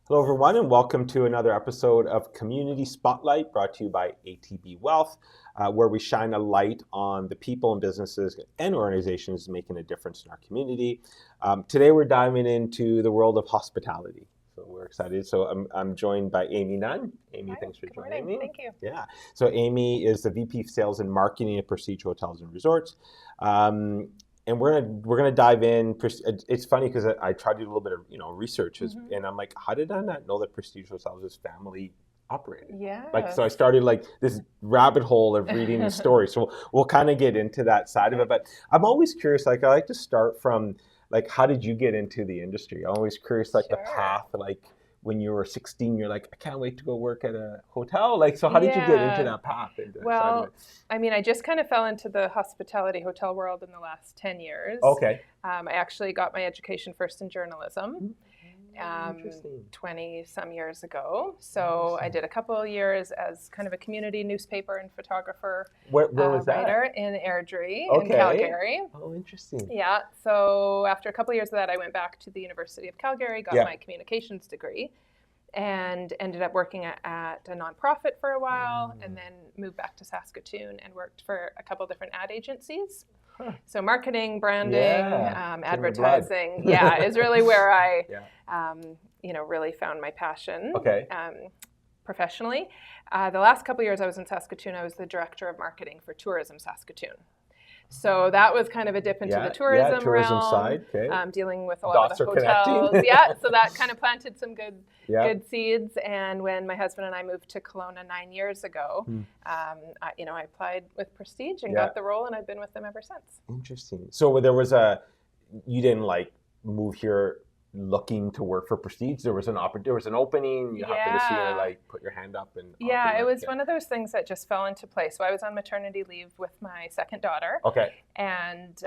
Hello, everyone, and welcome to another episode of Community Spotlight, brought to you by ATB Wealth, where we shine a light on the people and businesses and organizations making a difference in our community. Today, we're diving into the world of hospitality. So we're excited. So I'm joined by Amy Nunn. Amy, Hi, thanks for good joining morning. me. Thank you. Yeah. So Amy is the VP of Sales and Marketing at Prestige Hotels and Resorts. And we're gonna dive in. It's funny because I tried to do a little bit of research, and I'm like, how did I not know that Prestige Hotels is family operated? Yeah. So I started like this rabbit hole of reading the story. So we'll kind of get into that side of it. But I'm always curious. Like, I like to start from like, how did you get into the industry? I'm always curious, like the path, like when you were 16, you're like, I can't wait to go work at a hotel. Like, so how did you get into that path? Well, I mean, I just kind of fell into the hospitality hotel world in the last 10 years. Okay. I actually got my education first in journalism. 20 some years ago. So I did a couple of years as kind of a community newspaper and photographer. Where was writer that? in Airdrie in Okay. Calgary. Oh, interesting. Yeah. So after a couple of years of that, I went back to the University of Calgary, got my communications degree, and ended up working at a nonprofit for a while, and then moved back to Saskatoon and worked for a couple different ad agencies. So marketing, branding, advertising, is really where I, really found my passion. Okay. Professionally. The last couple of years I was in Saskatoon, I was the director of marketing for Tourism Saskatoon. So that was kind of a dip into the tourism realm, side, okay. Dealing with a lot of the hotels. So that kind of planted some good seeds. And when my husband and I moved to Kelowna 9 years ago, I applied with Prestige and got the role, and I've been with them ever since. Interesting. So you didn't like move here looking to work for Prestige. There was an opening. You happened to see it, like put your hand up and it was one of those things that just fell into place. So I was on maternity leave with my second daughter. Okay. And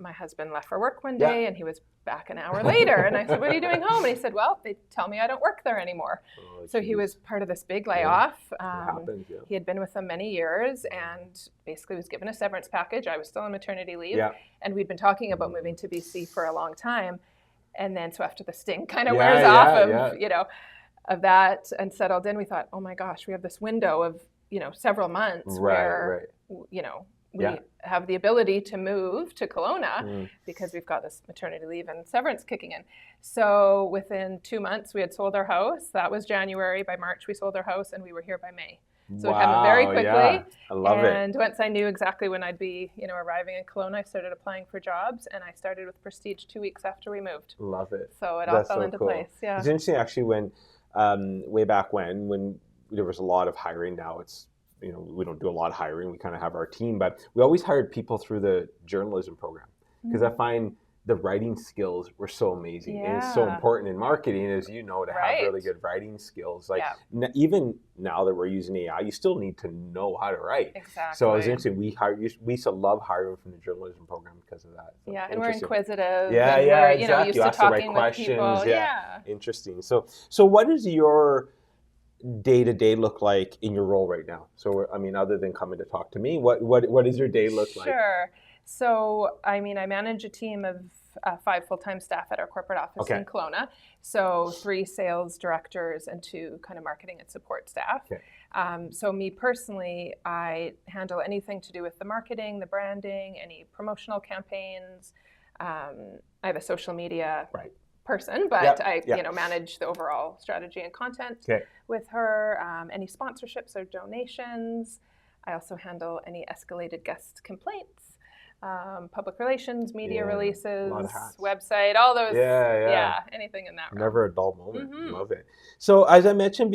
my husband left for work one day, and he was back an hour later. And I said, "What are you doing home?" And he said, "Well, they tell me I don't work there anymore." So he was part of this big layoff. He had been with them many years and basically was given a severance package. I was still on maternity leave, and we'd been talking about moving to BC for a long time. And then so after the sting kind of wears off of that and settled in, we thought, oh my gosh, we have this window of, several months where, we have the ability to move to Kelowna because we've got this maternity leave and severance kicking in. So within 2 months, we had sold our house. That was January. By March, we sold our house, and we were here by May. So it happened very quickly. Yeah. I love it. And once I knew exactly when I'd be, arriving in Kelowna, I started applying for jobs, and I started with Prestige 2 weeks after we moved. Love it. So it all fell into place. Yeah. It's interesting, actually, when way back when there was a lot of hiring. Now it's we don't do a lot of hiring. We kind of have our team, but we always hired people through the journalism program because I find the writing skills were so amazing, and it's so important in marketing, as you know, to have really good writing skills. Like even now that we're using AI, you still need to know how to write. Exactly. So it was interesting. We used to love hiring from the journalism program because of that. So and we're inquisitive. We're, exactly. Used to talking with people. Interesting. So what does your day-to-day look like in your role right now? So other than coming to talk to me, what does your day look like? Sure. So I manage a team of 5 full-time staff at our corporate office in Kelowna. So 3 sales directors and 2 kind of marketing and support staff. So me personally, I handle anything to do with the marketing, the branding, any promotional campaigns. I have a social media person, but I manage the overall strategy and content with her. Any sponsorships or donations. I also handle any escalated guest complaints. Public relations, media releases, website, all those. Anything in that realm. Never a dull moment. Love it. So as I mentioned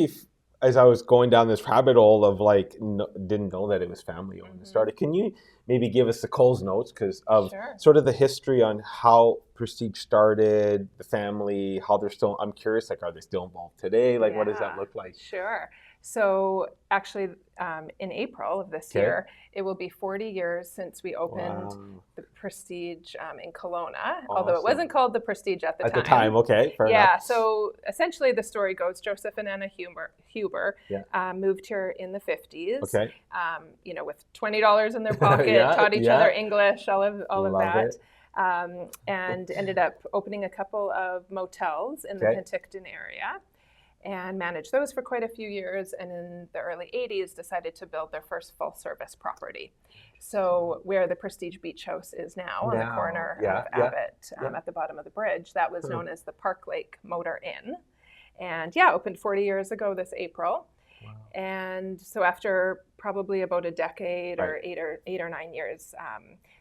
as I was going down this rabbit hole of didn't know that it was family owned and started. Can you maybe give us the Coles Notes of sort of the history on how Prestige started, the family, how they're still? I'm curious, are they still involved today? What does that look like? Sure. So actually, in April of this year, it will be 40 years since we opened the Prestige in Kelowna, although it wasn't called the Prestige at the time. At the time, okay, fair enough. So essentially the story goes, Joseph and Anna Huber moved here in the 50s, with $20 in their pocket, taught each other English, all of that. And ended up opening a couple of motels in the Penticton area. and managed those for quite a few years, and in the early 80s decided to build their first full-service property. So where the Prestige Beach House is now on the corner of Abbott, at the bottom of the bridge, that was known as the Park Lake Motor Inn. And opened 40 years ago this April. Wow. And so after probably about a decade or 8 or 9 years,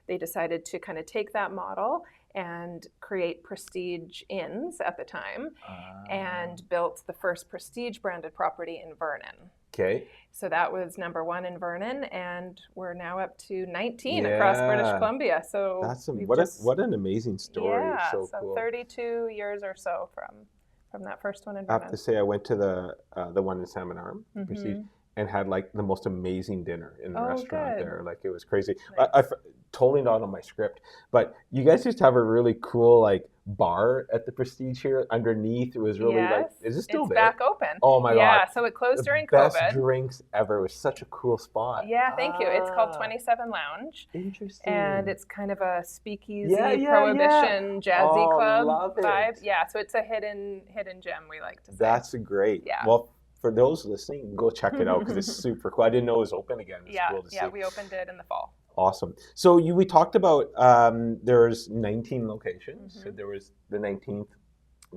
they decided to kind of take that model and create Prestige Inns at the time, and built the first Prestige branded property in Vernon. Okay. So that was number 1 in Vernon, and we're now up to 19 across British Columbia. So that's what an amazing story. Yeah, so cool. 32 years or so from that first one in I Vernon. have to say, I went to the one in Salmon Arm, Prestige, and had like the most amazing dinner in the restaurant there. Like, it was crazy. Nice. I totally not on my script, but you guys used to have a really cool like bar at the Prestige here underneath. It was really like, is it still there? It's back open. Oh my God. Yeah, so it closed during COVID. Best drinks ever. It was such a cool spot. Yeah, thank you. It's called 27 Lounge. Interesting. And it's kind of a speakeasy, prohibition, jazzy club vibe. Yeah, so it's a hidden gem, we like to say. That's great. Yeah. Well, for those listening, go check it out because it's super cool. I didn't know it was open again. It's cool to see. We opened it in the fall. Awesome. So we talked about there's 19 locations. So there was the 19th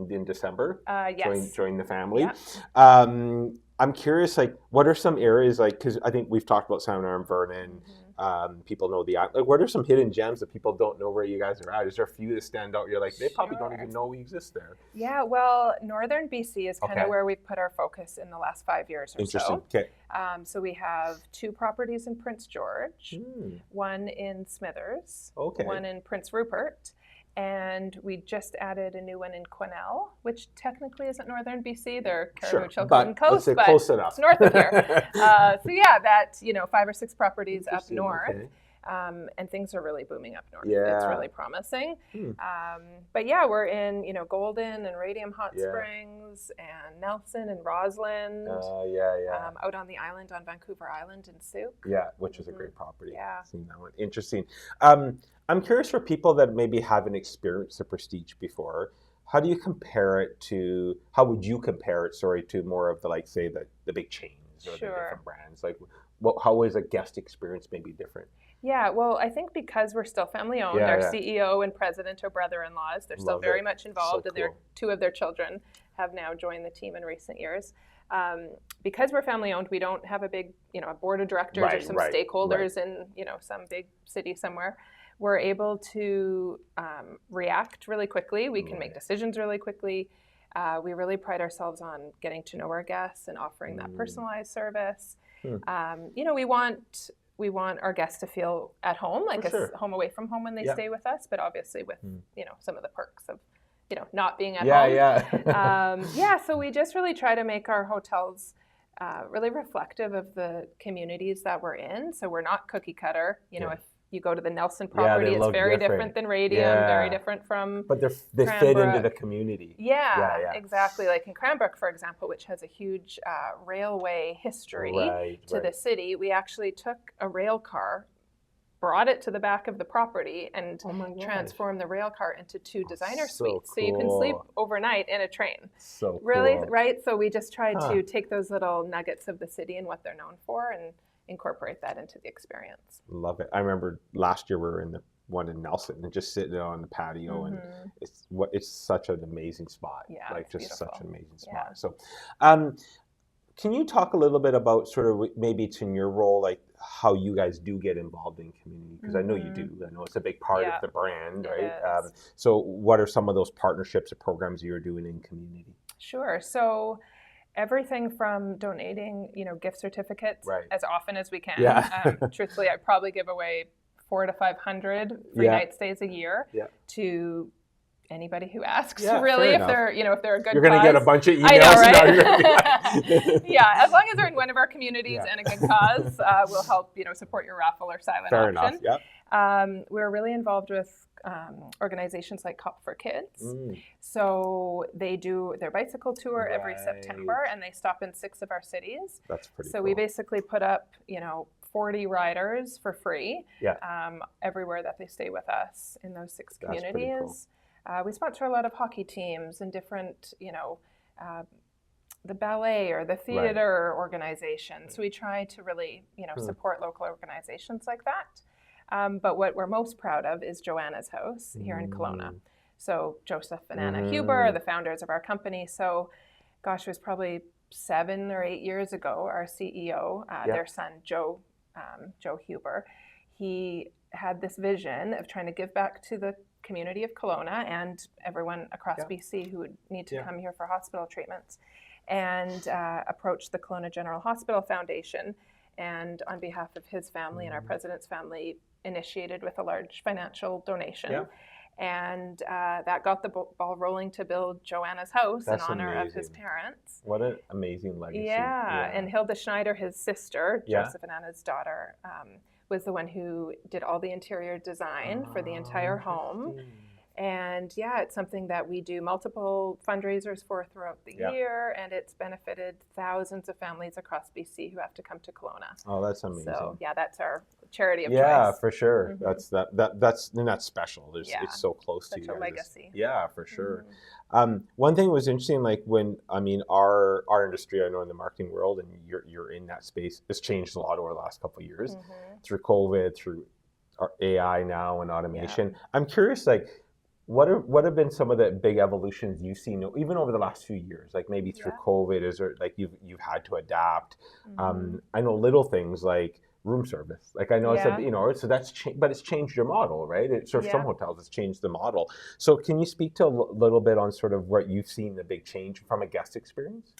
in December. Yes. Join the family. Yeah. I'm curious, like, what are some areas, like, because I think we've talked about Salmon Arm, Vernon. People know the, like, what are some hidden gems that people don't know where you guys are at? Is there a few that stand out? You're like, they probably don't even know we exist there. Yeah, well, Northern BC is kind of where we've put our focus in the last 5 years or so. Interesting. Okay. So we have 2 properties in Prince George, 1 in Smithers, 1 in Prince Rupert, and we just added a new one in Quesnel, which technically isn't Northern BC. They're Caribou-Chilcotin Coast, but close enough. It's north of here. So yeah, that 5 or 6 properties up north. Okay. And things are really booming up north. Yeah. It's really promising. But yeah, we're in, Golden and Radium Hot Springs and Nelson and Roseland. Out on the island, on Vancouver Island in Souk. Yeah, which is a great property. Yeah. Seen that one. Interesting. I'm curious, for people that maybe haven't experienced the Prestige before, how would you compare it to more of the, like, say, the big chains or the different brands? Like, how is a guest experience maybe different? Yeah, well, I think because we're still family owned, our CEO and president are brother-in-laws. They're still very much involved, and 2 of their children have now joined the team in recent years. Because we're family owned, we don't have a big, a board of directors or some stakeholders in, some big city somewhere. We're able to react really quickly. We can make decisions really quickly. We really pride ourselves on getting to know our guests and offering that personalized service. We want our guests to feel at home, like a home away from home when they stay with us, but obviously with, some of the perks of, not being at home. So we just really try to make our hotels really reflective of the communities that we're in. So we're not cookie cutter. If you go to the Nelson property, it's very different than Radium, very different from But they fit into the community. Yeah, exactly. Like in Cranbrook, for example, which has a huge railway history to the city, we actually took a rail car, brought it to the back of the property, and transformed the rail car into 2 designer suites. So you can sleep overnight in a train. So really, cool. right? So we just tried to take those little nuggets of the city and what they're known for and incorporate that into the experience. Love it. I remember last year we were in the one in Nelson and just sitting on the patio, and it's such an amazing spot. Yeah, like just beautiful. such an amazing spot. Yeah. So, can you talk a little bit about sort of maybe it's in your role, like how you guys do get involved in community? Because I know you do. I know it's a big part of the brand, right? So what are some of those partnerships or programs you're doing in community? Sure. So everything from donating, gift certificates as often as we can. Yeah. Truthfully, I probably give away 400 to 500 free night stays a year to anybody who asks. Really, if they're if they're a good. You're going to get a bunch of emails. I know, right? Yeah, as long as they're in one of our communities and a good cause, we'll help support your raffle or silent Fair auction. Enough. Yeah. We're really involved with organizations like Cup for Kids. So they do their bicycle tour every September, and they stop in 6 of our cities. That's pretty So cool. we basically put up 40 riders for free everywhere that they stay with us in those 6 communities. We sponsor a lot of hockey teams and different the ballet or the theater organization. So we try to really, support local organizations like that. But what we're most proud of is Joanna's House here in Kelowna. So Joseph and Anna Huber are the founders of our company. So, gosh, it was probably 7 or 8 years ago, our CEO, their son, Joe Huber, he had this vision of trying to give back to the community of Kelowna and everyone across BC who would need to come here for hospital treatments, and approached the Kelowna General Hospital Foundation, and on behalf of his family and our president's family, initiated with a large financial donation. And that got the ball rolling to build Joanna's House in honor of his parents. What an amazing legacy. Yeah, and Hilda Schneider, his sister, Joseph and Anna's daughter, was the one who did all the interior design for the entire home. And it's something that we do multiple fundraisers for throughout the year, and it's benefited thousands of families across BC who have to come to Kelowna. Oh, that's amazing. So that's our charity of choice. Yeah, for sure. That's special. It's so close to you. Such a legacy. Yeah, for sure. One thing was interesting, like our industry, I know in the marketing world, and you're in that space, has changed a lot over the last couple of years through COVID, through our AI now and automation. I'm curious, like, what have been some of the big evolutions you've seen, even over the last few years? Like maybe through COVID, is there like you've had to adapt? I know little things like room service. Like I know I said, so that's but it's changed your model, right? It sort of some hotels it's changed the model. So can you speak to a little bit on sort of what you've seen the big change from a guest experience?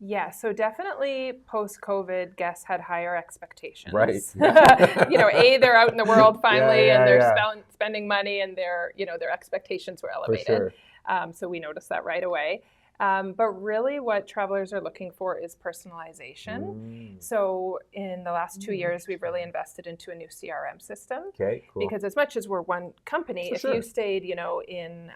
Yeah, so definitely post-COVID, guests had higher expectations. Right. They're out in the world finally, and they're spending money, and their expectations were elevated. For sure. So we noticed that right away. But really what travelers are looking for is personalization. So in the last 2 years, we've really invested into a new CRM system. Okay, cool. Because as much as we're one company, if you stayed, in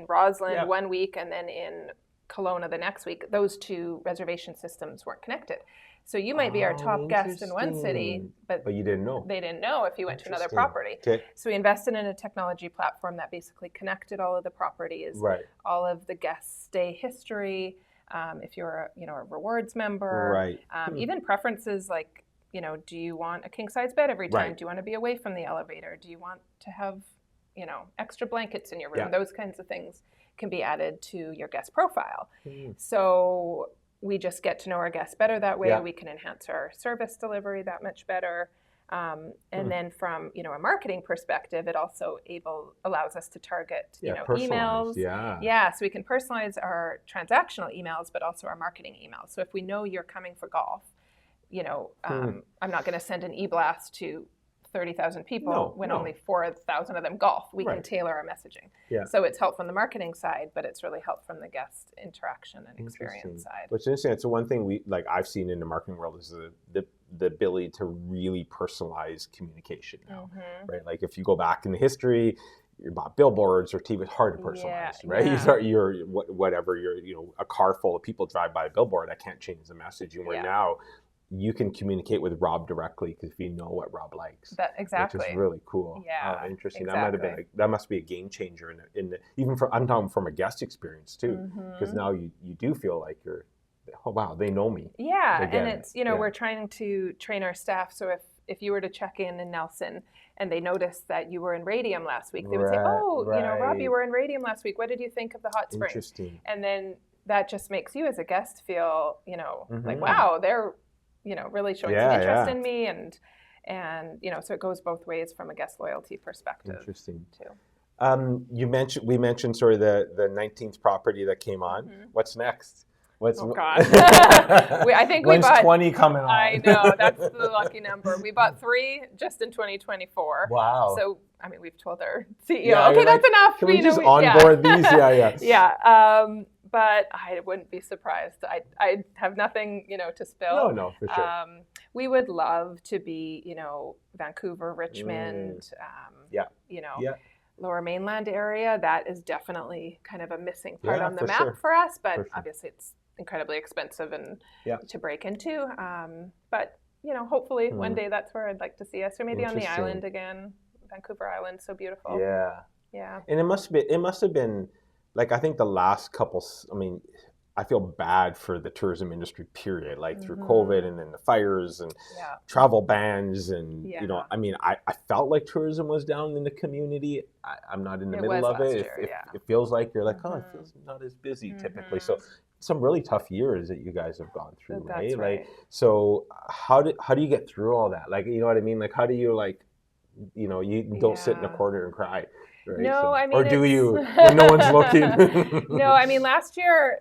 Roslyn 1 week and then in Kelowna the next week, those two reservation systems weren't connected. So you might be our top guest in one city, but you didn't know. They didn't know if you went to another property. Okay. So we invested in a technology platform that basically connected all of the properties, all of the guest stay history, if you're a rewards member, even preferences like, do you want a king size bed every time? Do you want to be away from the elevator? Do you want to have, extra blankets in your room? Those kinds of things can be added to your guest profile. So we just get to know our guests better that way. We can enhance our service delivery that much better. And then from, a marketing perspective, it also allows us to target, emails. So we can personalize our transactional emails, but also our marketing emails. So if we know you're coming for golf, I'm not going to send an e-blast to 30,000 people when only 4,000 of them golf. We can tailor our messaging. So it's help from the marketing side, but it's really help from the guest interaction and experience side. Which is interesting. It's one thing I've seen in the marketing world is the ability to really personalize communication now, right? Like if you go back in the history, you bought billboards or TV, it's hard to personalize, right? You're whatever, a car full of people drive by a billboard, I can't change the message. And now you can communicate with Rob directly because you know what Rob likes. Exactly. Which is really cool. Yeah. Interesting. Exactly. That must be a game changer I'm talking from a guest experience too, because now you do feel like they know me. Yeah, and it's we're trying to train our staff. So if you were to check in Nelson and they noticed that you were in Radium last week, they would say, Rob, you were in Radium last week. What did you think of the hot springs? Interesting. And then that just makes you as a guest feel, like, wow, they're really showing some interest in me, and so it goes both ways from a guest loyalty perspective. Interesting. Too. We mentioned sort of the 19th property that came on. What's next? Oh God! I think we bought 20 coming on. I know, that's the lucky number. We bought 3 just in 2024. Wow! So we've told our CEO, that's enough. Can we just onboard these? But I wouldn't be surprised. I have nothing, to spill. No, for sure. We would love to be, Vancouver, Richmond, Lower Mainland area. That is definitely kind of a missing part on the map for us. But obviously, it's incredibly expensive and to break into. But hopefully one day that's where I'd like to see us, or maybe on the island again. Vancouver Island, so beautiful. Yeah. And it must have been. Like, I think the last couple, I feel bad for the tourism industry, period, like through COVID and then the fires and Yeah. travel bans. And, Yeah. you know, I mean, I felt like tourism was down in the community. I'm not in the middle of last it. year, It feels like you're like, oh, it feels not as busy typically. So some really tough years that you guys have gone through, right? That's right. Like, so how do you get through all that? Like, you know what I mean? Like, how do you, like, you know, you don't sit in a corner and cry, right? No, So, I mean, or do you when no one's looking? No, I mean, last year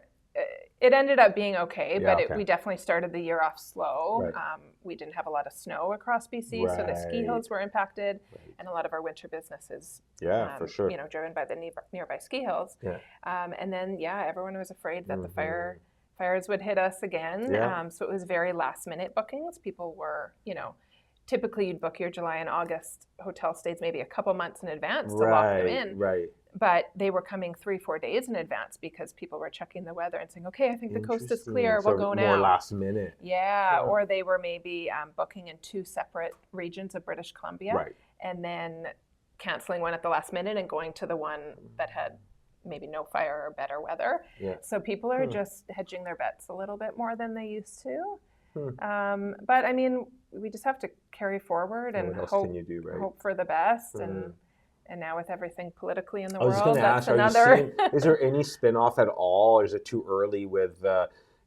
it ended up being okay, Yeah, but we definitely started the year off slow. Right. We didn't have a lot of snow across BC, so the ski hills were impacted, and a lot of our winter businesses, for sure, you know, driven by the nearby ski hills. Yeah. And then, everyone was afraid that the fires would hit us again. Yeah. So it was very last minute bookings. People were, you know, typically you'd book your July and August hotel stays maybe a couple months in advance to lock them in. Right. But they were coming 3-4 days in advance because people were checking the weather and saying, okay, I think the coast is clear, we'll go now. More last minute. Yeah, or they were maybe booking in 2 separate regions of British Columbia and then canceling one at the last minute and going to the one that had maybe no fire or better weather. Yeah. So people are just hedging their bets a little bit more than they used to. But I mean, we just have to carry forward and hope for the best. And now with everything politically in the world, that's another. Is there any spin-off at all, or is it too early with,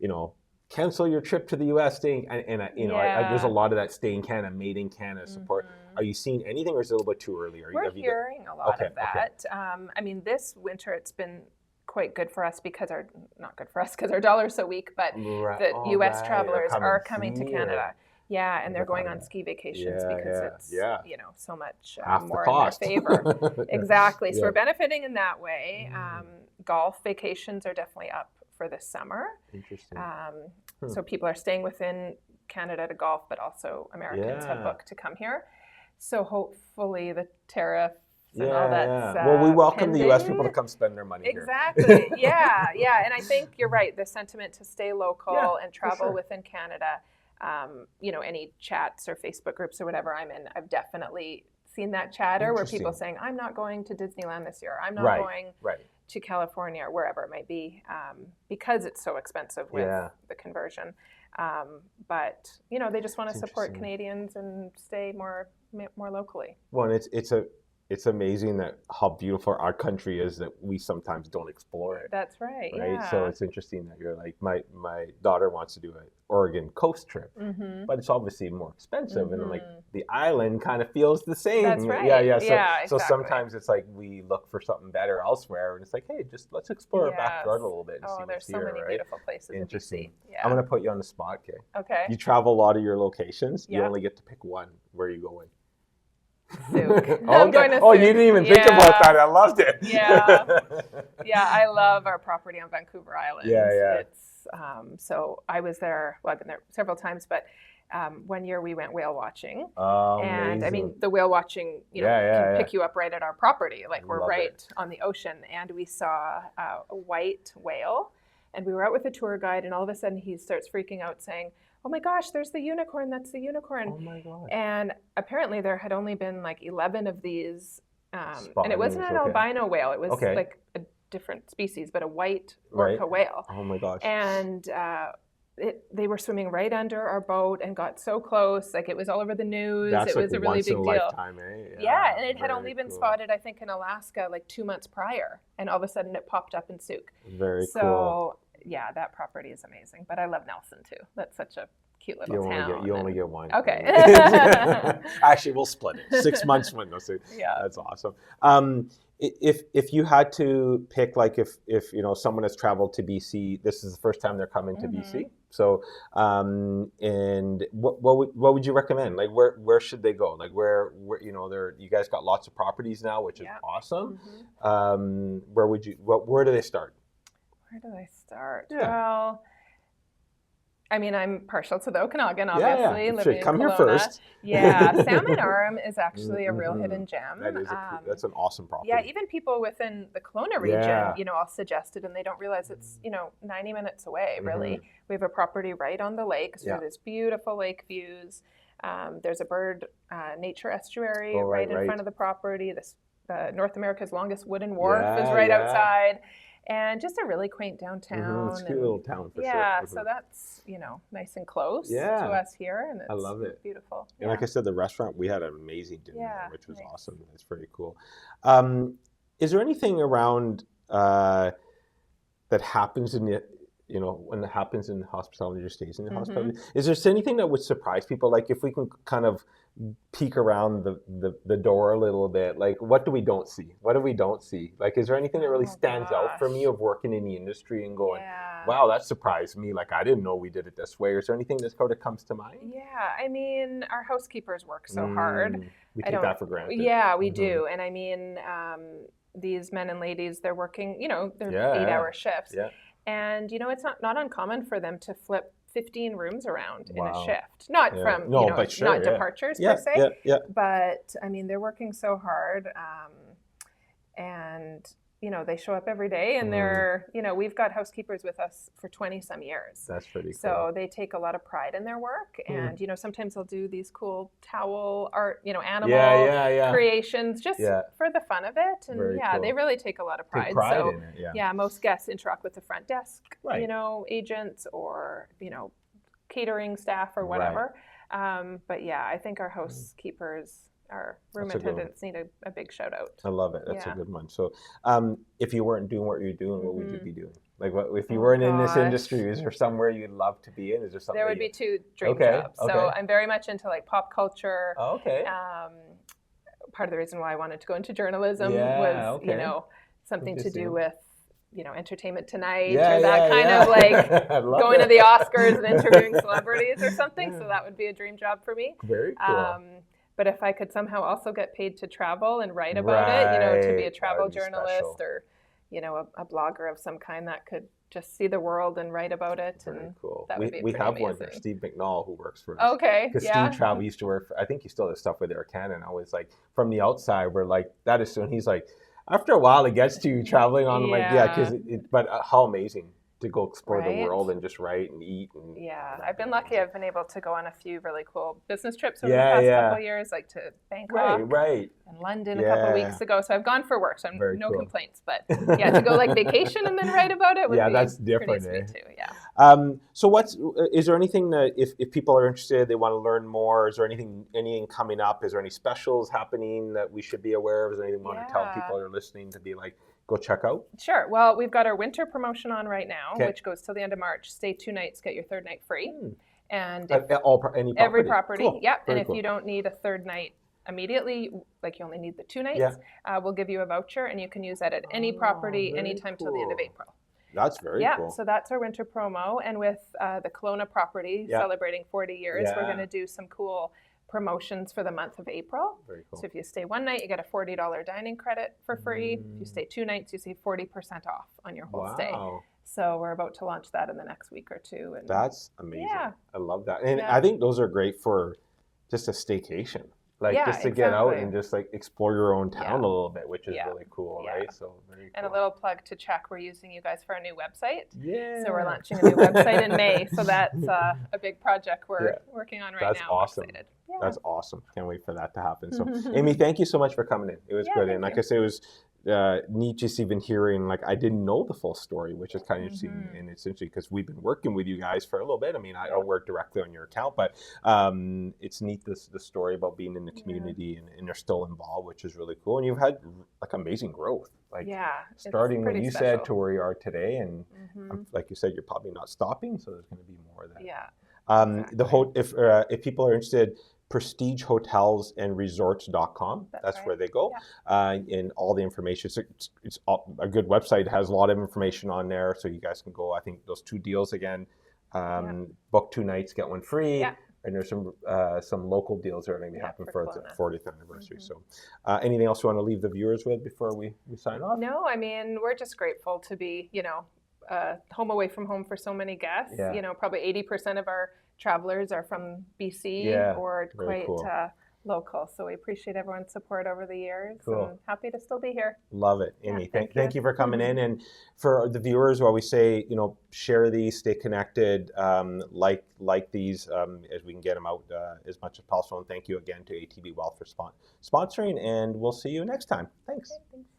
you know, cancel your trip to the U.S. staying, and you know, there's a lot of that stay in Canada, made in Canada support. Are you seeing anything, or is it a little bit too early? We're hearing a lot of that. I mean, this winter it's been quite good for us because not good for us because our dollar's so weak, but the U.S. travelers are coming to Canada. Yeah, and they're going on ski vacations because it's you know, so much more in their favor. Exactly. So we're benefiting in that way. Golf vacations are definitely up for this summer. Interesting. So people are staying within Canada to golf, but also Americans have booked to come here. So hopefully the tariffs and all that's well, we welcome pending. the U.S. people to come spend their money here. Exactly. Yeah. And I think you're right. The sentiment to stay local and travel within Canada. You know, any chats or Facebook groups or whatever I'm in, I've definitely seen that chatter where people saying, I'm not going to Disneyland this year. I'm not going to California or wherever it might be because it's so expensive with the conversion. But, you know, they just want to support Canadians and stay more locally. Well, it's amazing that how beautiful our country is that we sometimes don't explore it. That's right. So it's interesting that you're like, my daughter wants to do an Oregon coast trip, but it's obviously more expensive, and like the island kind of feels the same. That's right. So sometimes it's like we look for something better elsewhere, and it's like, hey, just let's explore our backyard a little bit. And see there's so many beautiful places. Interesting. Yeah. I'm gonna put you on the spot, Kay. Okay. You travel a lot of your locations. You only get to pick one. Where are you going? I'm going to you didn't even think about that. I loved it. I love our property on Vancouver Island. It's so I was there. Well, I've been there several times, but one year we went whale watching. And amazing. I mean, the whale watching, you know, can pick you up right at our property. Like we're right on the ocean, and we saw a white whale, and we were out with a tour guide, and all of a sudden he starts freaking out, saying, oh my gosh, there's the unicorn, that's the unicorn. Oh my God. And apparently there had only been like 11 of these, and it wasn't an albino whale, it was like a different species, but a white orca whale. Oh my gosh. And they were swimming right under our boat and got so close, like it was all over the news. That's it was like a really big deal. Lifetime, and it had only been spotted, I think, in Alaska like 2 months prior, and all of a sudden it popped up in Souk. Very cool. Yeah, that property is amazing. But I love Nelson too. That's such a cute little town. You only get one. Okay. Actually, we'll split it. 6 months window. So that's awesome. If you had to pick, like if you know someone has traveled to BC, this is the first time they're coming to BC. So and what would you recommend? Like where should they go? Like where you know you guys got lots of properties now, which is awesome. Where do they start? Where do I start? Well, I mean, I'm partial to the Okanagan, obviously. Living in Come Kelowna. Here first. Salmon Arm is actually a real hidden gem. That is that's an awesome property. Yeah, even people within the Kelowna region, you know, I'll suggest it, and they don't realize it's, you know, 90 minutes away, really. We have a property right on the lake, so there's beautiful lake views. There's a bird nature estuary right in front of the property. The North America's longest wooden wharf is right outside. and just a really quaint downtown. It's a cute little town for sure. Yeah, so that's, nice and close to us here, and it's I love it. beautiful. And like I said, the restaurant, we had an amazing dinner there, which was awesome. It's very cool. Is there anything around that happens in the, when it happens in hospitality or stays in the hospitality? Is there anything that would surprise people? Like if we can kind of peek around the door a little bit, like what do we don't see? What do we don't see? Like, is there anything that really stands out for me of working in the industry and going, wow, that surprised me. Like, I didn't know we did it this way. Or is there anything that sort of comes to mind? Yeah, I mean, our housekeepers work so hard. We take that for granted. Yeah, we do. And I mean, these men and ladies, they're working, they're 8-hour shifts. Yeah. And, it's not uncommon for them to flip 15 rooms around in a shift. Not from, not departures per se. But, I mean, they're working so hard. And, they show up every day, and they're, we've got housekeepers with us for 20 some years. That's pretty cool. So they take a lot of pride in their work. And, sometimes they'll do these cool towel art, animal creations just for the fun of it. And cool. They really take a lot of pride. Take pride in it, most guests interact with the front desk, agents or, catering staff or whatever. But I think our housekeepers, our room attendants need a big shout out. I love it. That's a good one. So if you weren't doing what you're doing, what would you be doing? Like, if you weren't in this industry, is there somewhere you'd love to be in? Is there something? There would be 2 dream jobs. So I'm very much into like pop culture. Part of the reason why I wanted to go into journalism was, something to do with, Entertainment Tonight or that kind of like going to the Oscars and interviewing celebrities or something. So that would be a dream job for me. Very cool. But if I could somehow also get paid to travel and write about it, to be a travel journalist or, a blogger of some kind that could just see the world and write about it. Very cool. That would be we have amazing. One there, Steve McNall, who works for us. Okay, because Steve travel used to work I think he still does stuff with Air Canada. And I was like, from the outside, we're like, that is soon. He's like, after a while, it gets to you traveling on. I'm like, but how amazing to go explore the world and just write and eat. And I've been lucky. I've been able to go on a few really cool business trips over the past couple of years, like to Bangkok and London a couple of weeks ago. So I've gone for work, so I'm no complaints. But to go like vacation and then write about it would be that's different. Pretty sweet too. So is there anything that if people are interested, they want to learn more, is there anything coming up? Is there any specials happening that we should be aware of? Is there anything you want to tell people that are listening to be like, go check out? Sure. Well, we've got our winter promotion on right now, which goes till the end of March. Stay 2 nights, get your 3rd night free. And every property. Cool. Yep. And if you don't need a 3rd night immediately, like you only need the 2 nights, we'll give you a voucher, and you can use that at any property anytime till the end of April. That's very cool. Yeah, so that's our winter promo. And with the Kelowna property celebrating 40 years, we're going to do some cool promotions for the month of April. Very cool. So if you stay 1 night, you get a $40 dining credit for free. If you stay 2 nights, you save 40% off on your whole stay. So we're about to launch that in the next week or 2. And that's amazing. I love that. And I think those are great for just a staycation. Like just to get out and just like explore your own town a little bit, which is really cool, right? So very cool. And a little plug to check, we're using you guys for a new website. Yeah. So we're launching a new website in May. So that's a big project we're working on right now. That's awesome. That's awesome. Can't wait for that to happen. So Amy, thank you so much for coming in. It was good. And like I said, it was neat just even hearing, like, I didn't know the full story, which is kind of interesting. And it's interesting because we've been working with you guys for a little bit. I mean, I don't work directly on your account, but it's neat, the story about being in the community and they're still involved, which is really cool. And you've had like amazing growth, like starting when you said to where you are today. And like you said, you're probably not stopping. So there's going to be more of that. If people are interested, prestigehotelsandresorts.com. That's where they go. And all the information. It's a good website. It has a lot of information on there. So you guys can go. I think those 2 deals again, book 2 nights, get 1 free. And there's some local deals that are going to be happening for the 40th anniversary. So anything else you want to leave the viewers with before we sign off? No, I mean, we're just grateful to be, home away from home for so many guests. Probably 80% of our travelers are from BC or quite local. So we appreciate everyone's support over the years. And happy to still be here. Love it. Amy, thank you for coming in. And for the viewers, while we say, share these, stay connected, like these as we can get them out as much as possible. And thank you again to ATB Wealth for sponsoring. And we'll see you next time. Thanks. Okay, thanks.